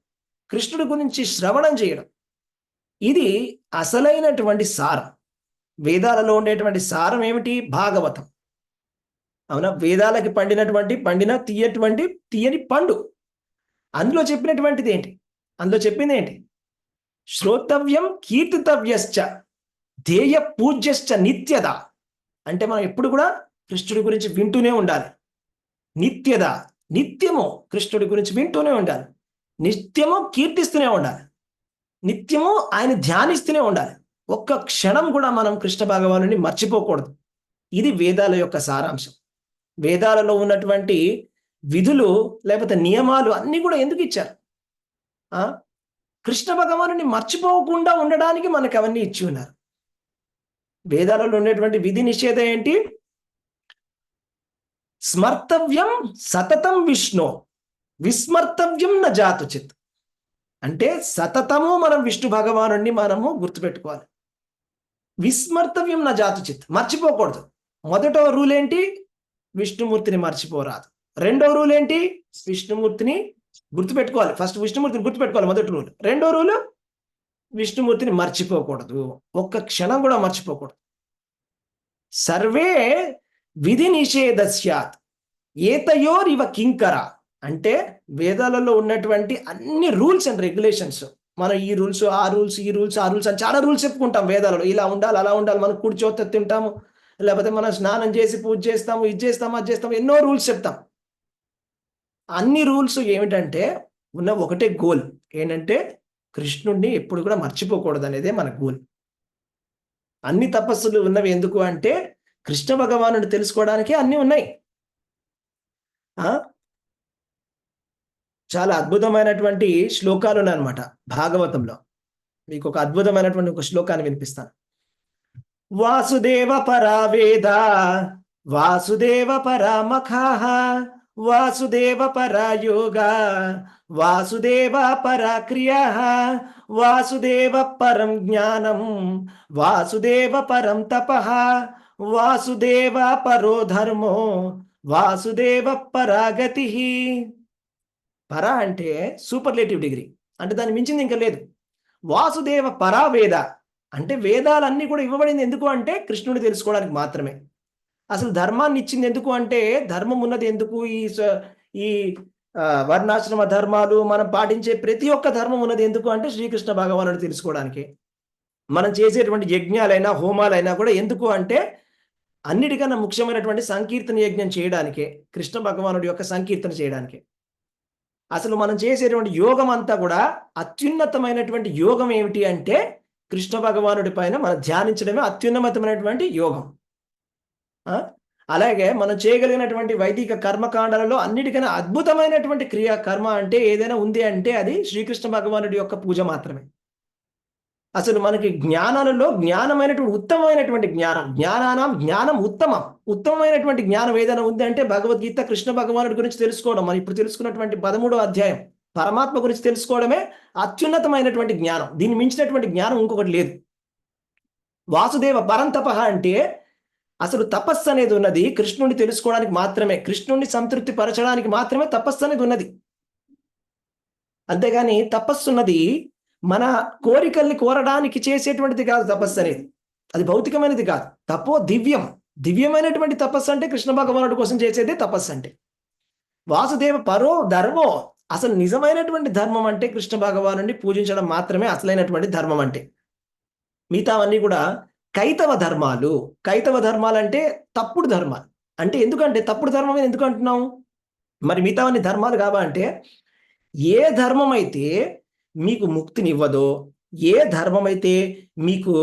కృష్ణుడి గురించి శ్రవణం చేయడం, ఇది అసలైనటువంటి సారం. వేదాలలో ఉండేటువంటి సారం ఏమిటి? భాగవతం. అవునా? వేదాలకి పండిన తీయని పండు. అందులో చెప్పినటువంటిది ఏంటి? అందులో చెప్పింది ఏంటి? శ్రోతవ్యం కీర్తితవ్యశ్చ ధ్యేయ పూజ్యశ్చ నిత్యద. అంటే మనం ఎప్పుడు కూడా కృష్ణుడి గురించి వింటూనే ఉండాలి. నిత్యద, నిత్యము కృష్ణుడి గురించి వింటూనే ఉండాలి. నిత్యము కీర్తిస్తూనే ఉండాలి. నిత్యము ఆయన ధ్యానిస్తూనే ఉండాలి. ఒక్క క్షణం కూడా మనం కృష్ణ భగవానుని మర్చిపోకూడదు. ఇది వేదాల యొక్క సారాంశం. వేదాలలో ఉన్నటువంటి విధులు లేకపోతే నియమాలు అన్నీ కూడా ఎందుకు ఇచ్చారు? కృష్ణ భగవానుని మర్చిపోకుండా ఉండడానికి మనకు అవన్నీ ఇచ్చి ఉన్నారు. వేదాలలో ఉండేటువంటి విధి నిషేధం ఏంటి? స్మర్తవ్యం సతతం విష్ణు విస్మర్తవ్యం న జాతుచిత్. అంటే సతతము మనం విష్ణు భగవానుడిని మనము గుర్తుపెట్టుకోవాలి. విస్మర్తవ్యం న జాతుచిత్, మర్చిపోకూడదు. మొదటో రూల్ ఏంటి? విష్ణుమూర్తిని మర్చిపోరాదు. రెండో రూల్ ఏంటి? విష్ణుమూర్తిని గుర్తుపెట్టుకోవాలి. ఫస్ట్ విష్ణుమూర్తిని గుర్తుపెట్టుకోవాలి, మొదటి రూల్. రెండో రూలు విష్ణుమూర్తిని మర్చిపోకూడదు. ఒక్క క్షణం కూడా మర్చిపోకూడదు. సర్వే విధి నిషేధస్యాత్ ఏతయోరివ కింకర. అంటే వేదాలలో ఉన్నటువంటి అన్ని రూల్స్ అండ్ రెగ్యులేషన్స్, మనం ఈ రూల్స్ ఆ రూల్స్ ఈ రూల్స్ ఆ రూల్స్ అని చాలా రూల్స్ చెప్పుకుంటాం వేదాలలో. ఇలా ఉండాలి, అలా ఉండాలి, మనం కూర్చోత తింటాము, లేకపోతే మనం స్నానం చేసి పూజ చేస్తాము, ఇది చేస్తాము, అది చేస్తాము, ఎన్నో రూల్స్ చెప్తాం. అన్ని రూల్స్ ఏమిటంటే ఉన్న ఒకటే గోల్ ఏంటంటే కృష్ణుడిని ఎప్పుడు కూడా మర్చిపోకూడదు అనేదే మన గోల్. అన్ని తపస్సులు ఉన్నవి ఎందుకు అంటే కృష్ణ భగవానుడు తెలుసుకోవడానికి అన్నీ ఉన్నాయి. చాలా అద్భుతమైనటువంటి శ్లోకాలు ఉన్నాయన్నమాట భాగవతంలో. మీకు ఒక అద్భుతమైనటువంటి ఒక శ్లోకాన్ని వినిపిస్తాను. వాసుదేవ పరా వేద వాసుదేవ పరా మఖాః వాసుదేవ పరా యోగా వాసుదేవ పరా క్రియాః వాసుదేవ పరం జ్ఞానం వాసుదేవ పరం తపః వాసుదేవ పరో ధర్మో వాసుదేవ పరా గతిః. పరా అంటే సూపర్లేటివ్ డిగ్రీ, అంటే దాన్ని మించింది ఇంకా లేదు. వాసుదేవ పరా వేద అంటే వేదాలన్నీ కూడా ఇవ్వబడింది ఎందుకు అంటే కృష్ణుడిని తెలుసుకోవడానికి మాత్రమే. అసలు ధర్మాన్ని ఇచ్చింది ఎందుకు అంటే ధర్మం ఉన్నది ఎందుకు? ఈ వర్ణాశ్రమ ధర్మాలు మనం పాటించే ప్రతి ఒక్క ధర్మం ఉన్నది ఎందుకు అంటే శ్రీకృష్ణ భగవానుడు తెలుసుకోవడానికి. మనం చేసేటువంటి యజ్ఞాలైనా హోమాలైనా కూడా ఎందుకు అంటే అన్నిటికన్నా ముఖ్యమైనటువంటి సంకీర్తన యజ్ఞం చేయడానికే, కృష్ణ భగవానుడి యొక్క సంకీర్తన చేయడానికే. అసలు మనం చేసేటువంటి యోగం అంతా కూడా అత్యున్నతమైనటువంటి యోగం ఏమిటి అంటే కృష్ణ భగవానుడి పైన మనం ధ్యానించడమే అత్యున్నతమైనటువంటి యోగం. అలాగే మనం చేయగలిగినటువంటి వైదిక కర్మకాండాలలో అన్నిటికన్నా అద్భుతమైనటువంటి క్రియా కర్మ అంటే ఏదైనా ఉంది అంటే అది శ్రీకృష్ణ భగవానుడి యొక్క పూజ మాత్రమే. అసలు మనకి జ్ఞానాలలో జ్ఞానమైనటువంటి ఉత్తమమైనటువంటి జ్ఞానం ఉత్తమమైనటువంటి జ్ఞానం ఏదైనా ఉంది అంటే భగవద్గీత కృష్ణ భగవానుడి గురించి తెలుసుకోవడం. మనం ఇప్పుడు తెలుసుకున్నటువంటి 13వ అధ్యాయం పరమాత్మ గురించి తెలుసుకోవడమే అత్యున్నతమైనటువంటి జ్ఞానం. దీన్ని మించినటువంటి జ్ఞానం ఇంకొకటి లేదు. వాసుదేవ పరంతప అంటే అసలు తపస్సు అనేది ఉన్నది కృష్ణుడిని తెలుసుకోవడానికి మాత్రమే, కృష్ణుడిని సంతృప్తి పరచడానికి మాత్రమే తపస్సు అనేది ఉన్నది. అంతేగాని తపస్సు ఉన్నది మన కోరికల్ని కోరడానికి చేసేటువంటిది కాదు. తపస్సు అనేది అది భౌతికమైనది కాదు. దివ్యమైనటువంటి తపస్సు అంటే కృష్ణ భగవానుడి కోసం చేసేదే తపస్సు అంటే. వాసుదేవ పరో ధర్మో, అసలు నిజమైనటువంటి ధర్మం అంటే కృష్ణ భగవానుడిని పూజించడం మాత్రమే అసలైనటువంటి ధర్మం అంటే. మిగతావన్నీ కూడా కైతవ ధర్మాలు. కైతవ ధర్మాలు అంటే తప్పుడు ధర్మాలు. అంటే ఎందుకంటే తప్పుడు ధర్మం ఎందుకు అంటున్నాం? మరి మిగతావన్నీ ధర్మాలు కావాలంటే ఏ ధర్మం అయితే మీకు ముక్తిని ఇవ్వదో, ఏ ధర్మం అయితే మీకు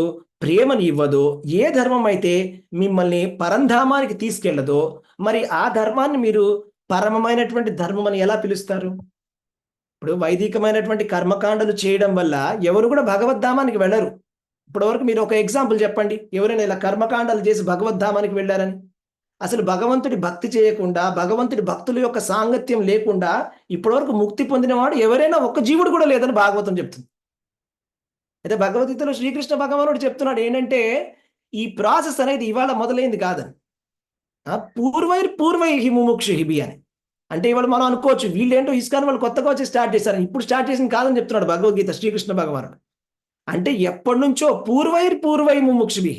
ప్రేమని ఇవ్వదో, ఏ ధర్మం అయితే మిమ్మల్ని పరంధామానికి తీసుకెళ్ళదో, మరి ఆ ధర్మాన్ని మీరు పరమమైనటువంటి ధర్మం అని ఎలా పిలుస్తారు? ఇప్పుడు వైదికమైనటువంటి కర్మకాండలు చేయడం వల్ల ఎవరు కూడా భగవద్ధామానికి వెళ్ళరు. ఇప్పటివరకు మీరు ఒక ఎగ్జాంపుల్ చెప్పండి, ఎవరైనా ఇలా కర్మకాండాలు చేసి భగవద్ధామానికి వెళ్ళారని. అసలు భగవంతుడి భక్తి చేయకుండా, భగవంతుడి భక్తుల యొక్క సాంగత్యం లేకుండా ఇప్పటివరకు ముక్తి పొందినవాడు ఎవరైనా ఒక్క జీవుడు కూడా లేదని భాగవతం చెప్తుంది. అయితే భగవద్గీతలో శ్రీకృష్ణ భగవానుడు చెప్తున్నాడు ఏంటంటే ఈ ప్రాసెస్ అనేది ఇవాళ మొదలైంది కాదని. పూర్వై ముముక్షు హిబి అని. అంటే ఇవాళ మనం అనుకోవచ్చు వీళ్ళేంటో ఇస్కాన్ వాళ్ళు కొత్తగా వచ్చి స్టార్ట్ చేశారు, ఇప్పుడు స్టార్ట్ చేసింది కాదని చెప్తున్నాడు భగవద్గీత శ్రీకృష్ణ భగవానుడు. అంటే ఎప్పటి నుంచో పూర్వై ముముక్షుభి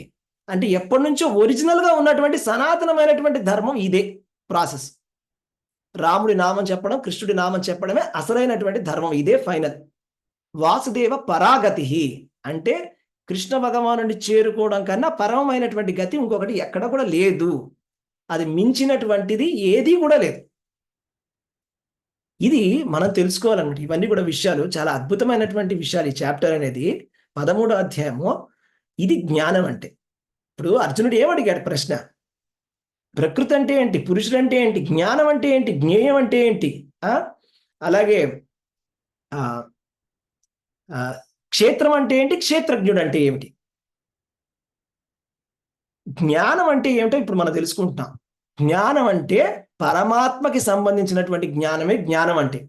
అంటే ఎప్పటి నుంచో ఒరిజినల్ గా ఉన్నటువంటి సనాతనమైనటువంటి ధర్మం ఇదే ప్రాసెస్. రాముడి నామం చెప్పడం, కృష్ణుడి నామం చెప్పడమే అసలైనటువంటి ధర్మం, ఇదే ఫైనల్. వాసుదేవ పరాగతి అంటే కృష్ణ భగవానుడిని చేరుకోవడం కన్నా పరమమైనటువంటి గతి ఇంకొకటి ఎక్కడ కూడా లేదు. అది మించినటువంటిది ఏది కూడా లేదు. ఇది మనం తెలుసుకోవాలన్నమాట. ఇవన్నీ కూడా విషయాలు చాలా అద్భుతమైనటువంటి విషయాలు. ఈ చాప్టర్ అనేది 13వ అధ్యాయము. ఇది జ్ఞానం అంటే. ఇప్పుడు అర్జునుడు ఏమడిగాడు ప్రశ్న? ప్రకృతి అంటే ఏంటి, పురుషుడు అంటే ఏంటి, జ్ఞానం అంటే ఏంటి, జ్ఞేయం అంటే ఏంటి, అలాగే క్షేత్రం అంటే ఏంటి, క్షేత్రజ్ఞుడు అంటే ఏమిటి, జ్ఞానం అంటే ఏమిటో ఇప్పుడు మనం తెలుసుకుంటున్నాం. జ్ఞానం అంటే పరమాత్మకి సంబంధించినటువంటి జ్ఞానమే జ్ఞానం అంటే.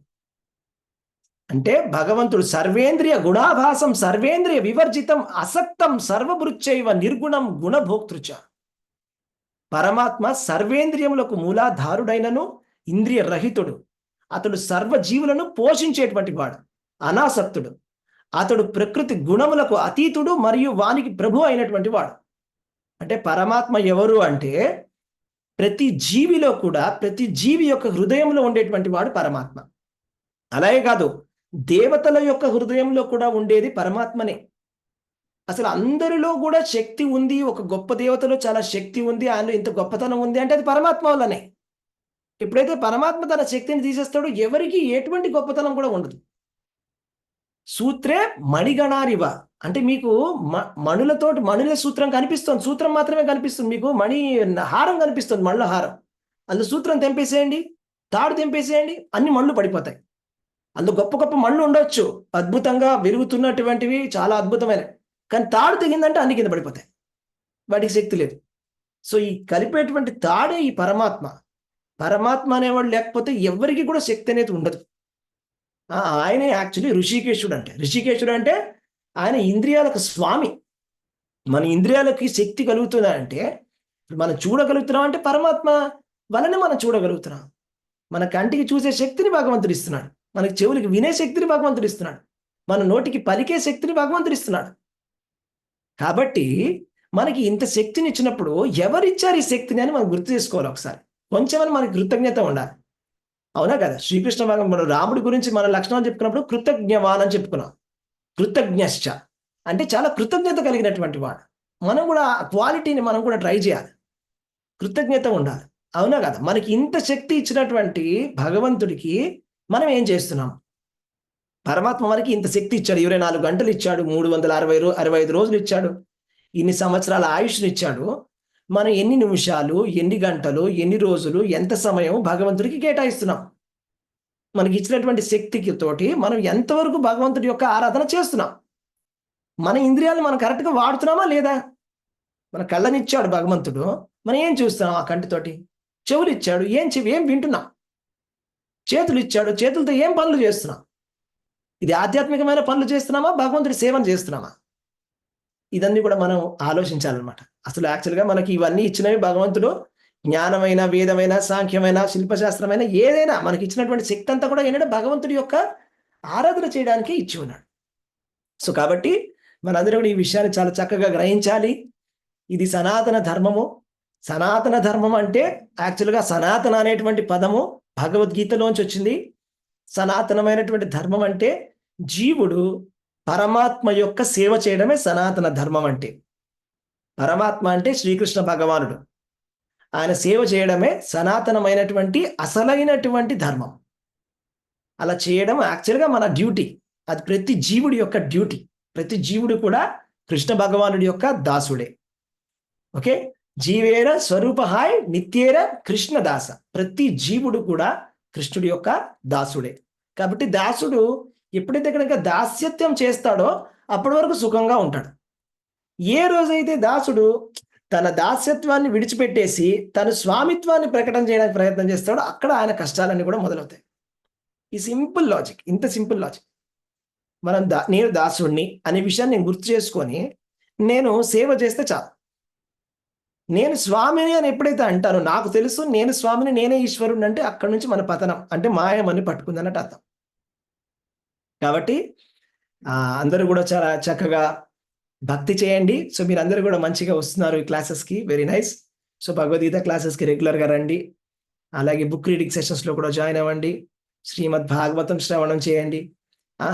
అంటే భగవంతుడు సర్వేంద్రియ గుణాభాసం సర్వేంద్రియ వివర్జితం అసక్తం సర్వభృచ్చైవ నిర్గుణం గుణభోక్తృచ. పరమాత్మ సర్వేంద్రియములకు మూలాధారుడైనను ఇంద్రియ రహితుడు. అతడు సర్వజీవులను పోషించేటువంటి వాడు, అనాసక్తుడు. అతడు ప్రకృతి గుణములకు అతీతుడు మరియు వానికి ప్రభు అయినటువంటి వాడు. అంటే పరమాత్మ ఎవరు అంటే ప్రతి జీవిలో కూడా, ప్రతి జీవి యొక్క హృదయంలో ఉండేటువంటి వాడు పరమాత్మ. అలాగే కాదు, దేవతల యొక్క హృదయంలో కూడా ఉండేది పరమాత్మనే. అసలు అందరిలో కూడా శక్తి ఉంది. ఒక గొప్ప దేవతలో చాలా శక్తి ఉంది, ఆయనలో ఇంత గొప్పతనం ఉంది అంటే అది పరమాత్మ వల్లనే. ఎప్పుడైతే పరమాత్మ తన శక్తిని తీసేస్తాడో ఎవరికి ఎటువంటి గొప్పతనం కూడా ఉండదు. సూత్రే మణిగణారివ అంటే మీకు మణుల సూత్రం కనిపిస్తుంది, సూత్రం మాత్రమే కనిపిస్తుంది. మీకు మణి హారం కనిపిస్తుంది, మళ్ళ హారం. అందులో సూత్రం తెంపేసేయండి, తాడు తెంపేసేయండి, అన్ని మళ్ళు పడిపోతాయి. అందులో గొప్ప గొప్ప మళ్ళు ఉండొచ్చు, అద్భుతంగా వెలుగుతున్నటువంటివి, చాలా అద్భుతమైన, కానీ తాడు తెగిందంటే అన్ని కింద పడిపోతాయి, వాటికి శక్తి లేదు. సో ఈ కలిపేటువంటి తాడే ఈ పరమాత్మ. పరమాత్మ అనేవాడు లేకపోతే ఎవరికి కూడా శక్తి అనేది ఉండదు. ఆయనే యాక్చువల్లీ ఋషికేశుడు అంటే. ఋషికేశుడు అంటే ఆయన ఇంద్రియాలకు స్వామి. మన ఇంద్రియాలకి శక్తి కలుగుతుందా అంటే, మనం చూడగలుగుతున్నాం అంటే పరమాత్మ వలనే మనం చూడగలుగుతున్నాం. మన కంటికి చూసే శక్తిని భగవంతుడు ఇస్తున్నాడు, మనకి చెవులకి వినే శక్తిని భగవంతుడు ఇస్తున్నాడు, మన నోటికి పలికే శక్తిని భగవంతుడు ఇస్తున్నాడు. కాబట్టి మనకి ఇంత శక్తిని ఇచ్చినప్పుడు ఎవరిచ్చారు ఈ శక్తిని అని మనం గుర్తు చేసుకోవాలి. ఒకసారి కొంచెమని మనకి కృతజ్ఞత ఉండాలి, అవునా కదా? శ్రీకృష్ణ భగవానుడు రాముడి గురించి మన లక్షణాలు చెప్పుకున్నప్పుడు కృతజ్ఞవాన్ అని చెప్పుకున్నాం. కృతజ్ఞశ్చ అంటే చాలా కృతజ్ఞత కలిగినటువంటి వాడు. మనం కూడా ఆ క్వాలిటీని మనం కూడా ట్రై చేయాలి, కృతజ్ఞత ఉండాలి, అవునా కదా? మనకి ఇంత శక్తి ఇచ్చినటువంటి భగవంతుడికి మనం ఏం చేస్తున్నాం? పరమాత్మ మనకి ఇంత శక్తి ఇచ్చాడు, 24 గంటలు ఇచ్చాడు, 365 రోజులు ఇచ్చాడు, ఇన్ని సంవత్సరాల ఆయుష్ని ఇచ్చాడు. మనం ఎన్ని నిమిషాలు, ఎన్ని గంటలు, ఎన్ని రోజులు, ఎంత సమయం భగవంతుడికి కేటాయిస్తున్నాం? మనకి ఇచ్చినటువంటి శక్తికి తోటి మనం ఎంతవరకు భగవంతుడి యొక్క ఆరాధన చేస్తున్నాం? మన ఇంద్రియాలు మనం కరెక్ట్గా వాడుతున్నామా లేదా? మన కళ్ళనిచ్చాడు భగవంతుడు, మనం ఏం చూస్తున్నాం ఆ కంటితోటి? చెవులు ఇచ్చాడు, ఏం వింటున్నాం? చేతులు ఇచ్చాడు, చేతులతో ఏం పనులు చేస్తున్నాం? ఇది ఆధ్యాత్మికమైన పనులు చేస్తున్నామా, భగవంతుడి సేవను చేస్తున్నామా? ఇదన్నీ కూడా మనం ఆలోచించాలన్నమాట. అసలు యాక్చువల్గా మనకి ఇవన్నీ ఇచ్చినవి భగవంతుడు, జ్ఞానమైన, వేదమైన, సాంఖ్యమైన, శిల్పశాస్త్రమైన ఏదైనా మనకి ఇచ్చినటువంటి శక్తి అంతా కూడా ఏంటంటే భగవంతుడి యొక్క ఆరాధన చేయడానికి ఇచ్చి ఉన్నాడు. సో కాబట్టి మనందరూ కూడా ఈ విషయాన్ని చాలా చక్కగా గ్రహించాలి. ఇది సనాతన ధర్మము. సనాతన ధర్మం అంటే యాక్చువల్గా సనాతన అనేటువంటి పదము భగవద్గీతలోంచి వచ్చింది. సనాతనమైనటువంటి ధర్మం అంటే జీవుడు పరమాత్మ యొక్క సేవ చేయడమే సనాతన ధర్మం అంటే. పరమాత్మ అంటే శ్రీకృష్ణ భగవానుడు, ఆయన సేవ చేయడమే సనాతనమైనటువంటి అసలైనటువంటి ధర్మం. అలా చేయడం యాక్చువల్గా మన డ్యూటీ. అది ప్రతి జీవుడి యొక్క డ్యూటీ. ప్రతి జీవుడు కూడా కృష్ణ భగవానుడి యొక్క దాసుడే. ఓకే, జీవేర స్వరూపహాయ్ నిత్యేర కృష్ణదాస. ప్రతి జీవుడు కూడా కృష్ణుడి యొక్క దాసుడే. కాబట్టి దాసుడు ఎప్పుడైతే కనుక దాస్యత్వం చేస్తాడో అప్పటి వరకు సుఖంగా ఉంటాడు. ఏ రోజైతే దాసుడు తన దాస్యత్వాన్ని విడిచిపెట్టేసి తన స్వామిత్వాన్ని ప్రకటన చేయడానికి ప్రయత్నం చేస్తాడో అక్కడ ఆయన కష్టాలన్నీ కూడా మొదలవుతాయి. ఈ సింపుల్ లాజిక్, ఇంత సింపుల్ లాజిక్. మనం నేను దాసుడిని అనే విషయాన్ని నేను గుర్తు చేసుకొని నేను సేవ చేస్తే చాలు. నేను స్వామిని అని ఎప్పుడైతే అంటానో, నాకు తెలుసు నేను స్వామిని, నేనే ఈశ్వరుని అంటే అక్కడి నుంచి మన పతనం, అంటే మాయమని పట్టుకుందన్నట్టు అర్థం. కాబట్టి అందరూ కూడా చాలా చక్కగా భక్తి చేయండి. సో మీరు అందరూ కూడా మంచిగా వస్తున్నారు ఈ క్లాసెస్కి, వెరీ నైస్. సో భగవద్గీత క్లాసెస్కి రెగ్యులర్గా రండి. అలాగే బుక్ రీడింగ్ సెషన్స్లో కూడా జాయిన్ అవ్వండి. శ్రీమద్ భాగవతం శ్రవణం చేయండి.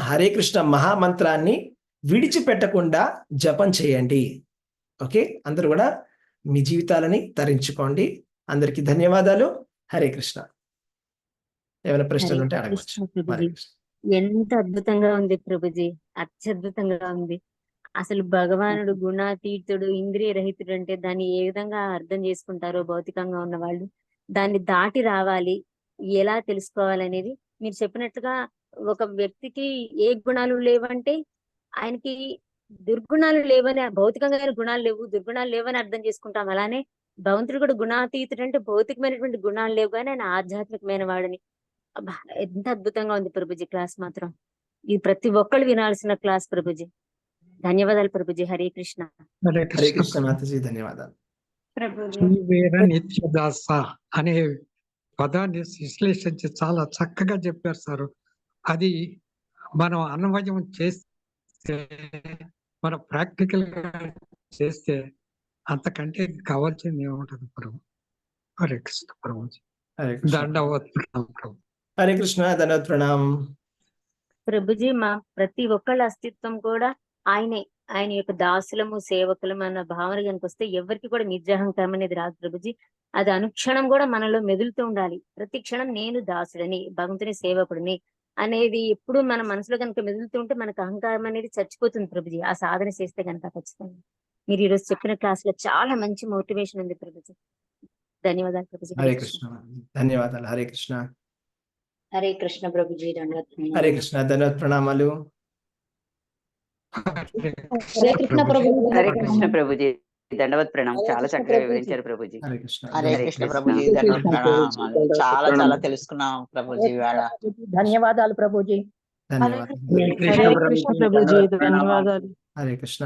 హరే కృష్ణ మహామంత్రాన్ని విడిచిపెట్టకుండా జపం చేయండి. ఓకే, అందరూ కూడా మీ జీవితాలని తరించుకోండి. అందరికీ ధన్యవాదాలు. హరే కృష్ణ. ఏమైనా ప్రశ్నలు ఉంటే అడగవచ్చు. ఎంత అద్భుతంగా ఉంది ప్రభుజీ, అత్యద్భుతంగా ఉంది. అసలు భగవానుడు గుణాతీతుడు, ఇంద్రియ రహితుడు అంటే దాన్ని ఏ విధంగా అర్థం చేసుకుంటారో భౌతికంగా ఉన్న వాళ్ళు, దాన్ని దాటి రావాలి, ఎలా తెలుసుకోవాలనేది మీరు చెప్పినట్టుగా. ఒక వ్యక్తికి ఏ గుణాలు లేవంటే ఆయనకి దుర్గుణాలు లేవని, భౌతికంగా గుణాలు లేవు, దుర్గుణాలు లేవని అర్థం చేసుకుంటాం. అలానే భగవంతుడు కూడా గుణాతీతుడు అంటే భౌతికమైనటువంటి గుణాలు లేవు కానీ ఆయన ఆధ్యాత్మికమైన వాడని. ఎంత అద్భుతంగా ఉంది ప్రభుజీ క్లాస్ మాత్రం. ఇది ప్రతి ఒక్కళ్ళు వినాల్సిన క్లాస్ ప్రభుజీ. ధన్యవాదాలు ప్రభుజీ. హరే కృష్ణ. హరే కృష్ణ మాతాజీ, ధన్యవాదాలు. నిత్యదాస అనే పదాన్ని విశ్లేషించి చాలా చక్కగా చెప్పారు సార్. అది మనం అన్వయం చేస్తే, మనం ప్రాక్టికల్ గా చేస్తే అంతకంటే కావాల్సింది ఏముంటుంది ప్రభు. హరే కృష్ణ ప్రభుజీ. దండవత్ ప్రభు. హరే కృష్ణ, ధన్యవాద ప్రణామం ప్రభుజీ. మా ప్రతి ఒక్కళ్ళ అస్తిత్వం కూడా ఆయనే, ఆయన యొక్క దాసులము, సేవకులము అన్న భావన కనుక వస్తే ఎవరికి కూడా నిజాహంకారం అనేది రాదు ప్రభుజీ. అది అనుక్షణం కూడా మనలో మెదులుతూ ఉండాలి. ప్రతి క్షణం నేను దాసుడని, భగవంతుని సేవకుడిని అనేది ఎప్పుడు మన మనసులో కనుక మెదులుతూ ఉంటే మనకు అహంకారం అనేది చచ్చిపోతుంది ప్రభుజీ. ఆ సాధన చేస్తే కనుక ఖచ్చితంగా. మీరు ఈరోజు చెప్పిన క్లాస్ లో చాలా మంచి మోటివేషన్ ఉంది ప్రభుజీ. ధన్యవాదాలు ప్రభుజీ. హరే కృష్ణ, ధన్యవాదాలు. హరే కృష్ణ. హరే కృష్ణ ప్రభుజీ. ధన్యవాదాలు. హరే కృష్ణ, ధన్యవాద ప్రణామాలు. హరే కృష్ణ ప్రభుజీ. హరే కృష్ణ ప్రభుజీ. దండవత్ ప్రణామం. చాలా చక్కగా వివరించారు ప్రభుజీ. హరే కృష్ణ. హరే కృష్ణ ప్రభుజీ. దండవత్ ప్రణామాలు. చాలా తెలుసుకున్నాం ప్రభుజీ ఇవాళ. ధన్యవాదాలు ప్రభుజీ. ధన్యవాదాలు. హరే కృష్ణ ప్రభుజీ. ధన్యవాదాలు. హరే కృష్ణ.